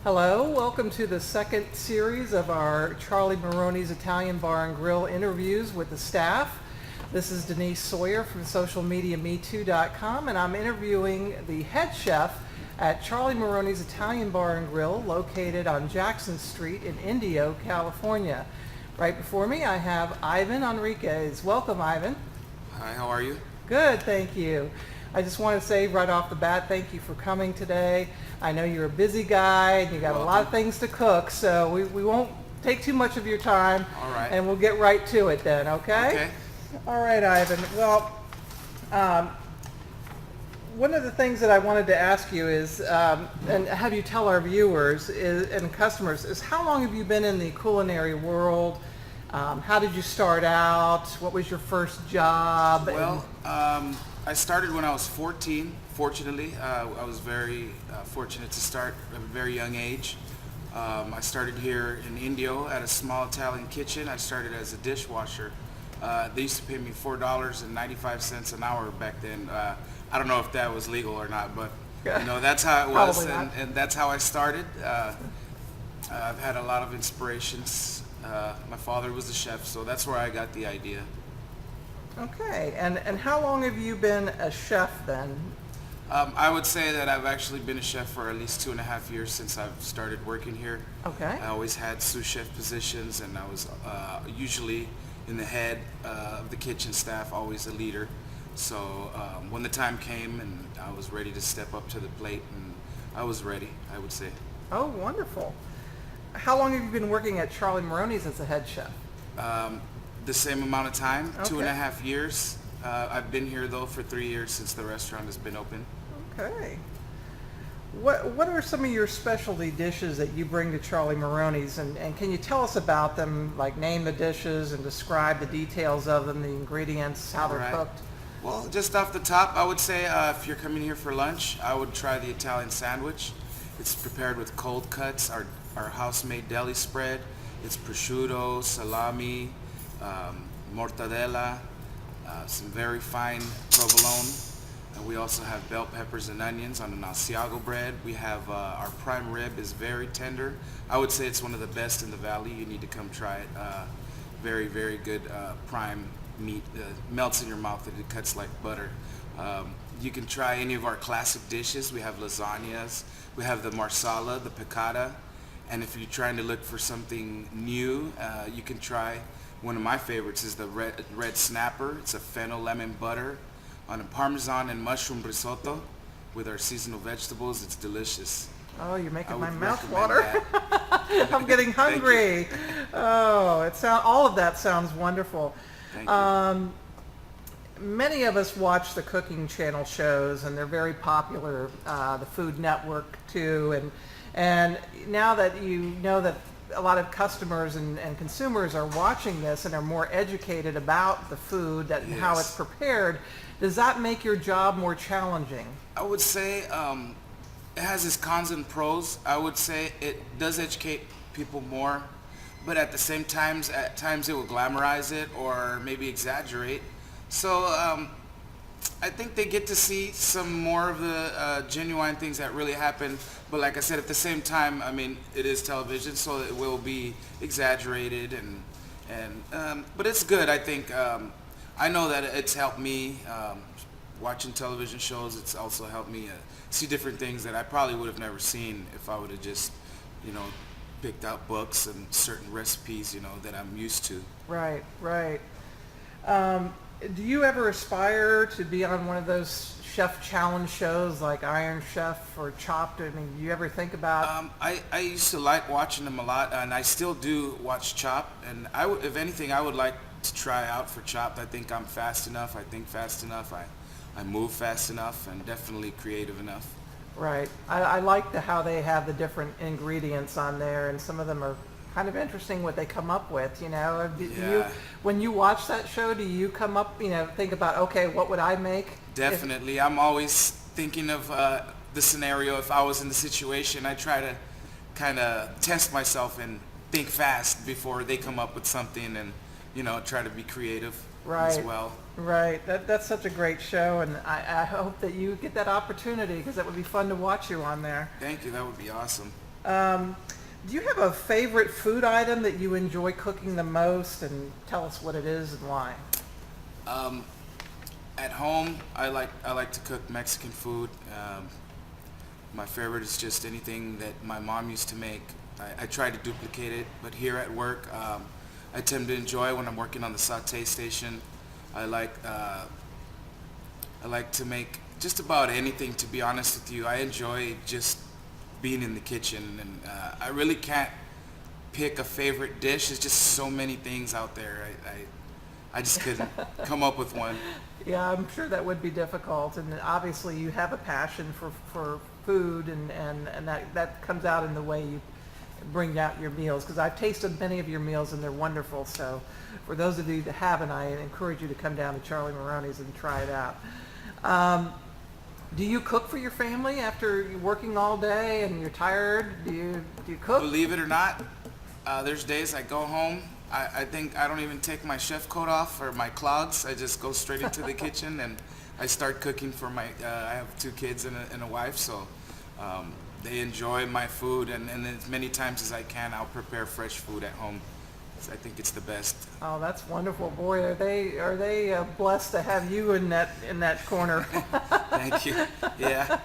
Hello, welcome to the second series of our Charli Marrones Italian Bar and Grill interviews with the staff. This is Denise Sawyer from socialmediame2.com, and I'm interviewing the head chef at Charli Marrones Italian Bar and Grill, located on Jackson Street in Indio, California. Right before me I have Ivan Enriquez. Welcome, Ivan. Hi, how are you? Good, thank you. I just want to say right off the bat, thank you for coming today. I know you're a busy guy and you got a lot of things to cook, so we won't take too much of your time. All right. And we'll get right to it then, okay? Okay. All right, Ivan. Well, one of the things that I wanted to ask you is, and have you tell our viewers and customers, is how long have you been in the culinary world? How did you start out? What was your first job? Well, I started when I was 14. Fortunately, I was very fortunate to start at a very young age. I started here in Indio at a small Italian kitchen. I started as a dishwasher. They used to pay me $4.95 an hour back then. I don't know if that was legal or not, but you know, that's how it was, and that's how I started. I've had a lot of inspirations. My father was a chef, so that's where I got the idea. Okay, and how long have you been a chef then? I would say that I've actually been a chef for at least 2.5 years since I've started working here. Okay. I always had sous chef positions, and I was usually in the head of the kitchen staff, always a leader. So when the time came and I was ready to step up to the plate, and I was ready, I would say. Oh, wonderful. How long have you been working at Charli Marrones as a head chef? The same amount of time, Okay. 2.5 years. I've been here though for 3 years since the restaurant has been open. Okay. What are some of your specialty dishes that you bring to Charli Marrones, and can you tell us about them, like name the dishes and describe the details of them, the ingredients, how they're Right. cooked? Well, just off the top, I would say if you're coming here for lunch, I would try the Italian sandwich. It's prepared with cold cuts, our house-made deli spread. It's prosciutto, salami, mortadella, some very fine provolone. And we also have bell peppers and onions on an Asiago bread. We have our prime rib is very tender. I would say it's one of the best in the valley. You need to come try it. Very, very good prime meat. Melts in your mouth and it cuts like butter. You can try any of our classic dishes. We have lasagnas. We have the marsala, the piccata. And if you're trying to look for something new, you can try one of my favorites is the red snapper. It's a fennel lemon butter on a Parmesan and mushroom risotto with our seasonal vegetables. It's delicious. Oh, you're making my would mouth recommend water. I'm getting hungry. Oh, all of that sounds wonderful. Thank you. Many of us watch the cooking channel shows, and they're very popular. The Food Network too, and now that you know that a lot of customers and consumers are watching this and are more educated about the food and how it's Yes. prepared, does that make your job more challenging? I would say it has its cons and pros. I would say it does educate people more, but at the same time, at times it will glamorize it or maybe exaggerate. So I think they get to see some more of the genuine things that really happen. But like I said, at the same time, I mean, it is television, so it will be exaggerated, but it's good. I think I know that it's helped me watching television shows. It's also helped me see different things that I probably would have never seen if I would have just, picked out books and certain recipes, that I'm used to. Right, right. Do you ever aspire to be on one of those chef challenge shows like Iron Chef or Chopped? I mean, do you ever think about? I used to like watching them a lot, and I still do watch Chopped. And if anything, I would like to try out for Chopped. I think I'm fast enough. I think fast enough. I move fast enough, and definitely creative enough. Right. I like how they have the different ingredients on there, and some of them are kind of interesting what they come up with, Yeah. When you watch that show, do you come up, think about, okay, what would I make? Definitely. I'm always thinking of the scenario. If I was in the situation, I try to kind of test myself and think fast before they come up with something, and, try to be creative as well. Right. That's such a great show, and I hope that you get that opportunity because that would be fun to watch you on there. Thank you. That would be awesome. Do you have a favorite food item that you enjoy cooking the most, and tell us what it is and why? Um, at home, I like to cook Mexican food. My favorite is just anything that my mom used to make. I try to duplicate it, but here at work, I tend to enjoy when I'm working on the saute station. I like to make just about anything, to be honest with you. I enjoy just being in the kitchen, and I really can't pick a favorite dish. There's just so many things out there. I just couldn't come up with one. Yeah, I'm sure that would be difficult, and obviously you have a passion for food, and that comes out in the way you bring out your meals, because I've tasted many of your meals and they're wonderful. So for those of you that haven't, I encourage you to come down to Charli Marrones and try it out. Do you cook for your family after you're working all day and you're tired? Do you cook? Believe it or not, there's days I go home. I think I don't even take my chef coat off or my clogs. I just go straight into the kitchen and I start cooking for my. I have 2 kids and a wife, so they enjoy my food. And as many times as I can, I'll prepare fresh food at home. I think it's the best. Oh, that's wonderful, boy. Are they blessed to have you in that corner? Thank you. Yeah.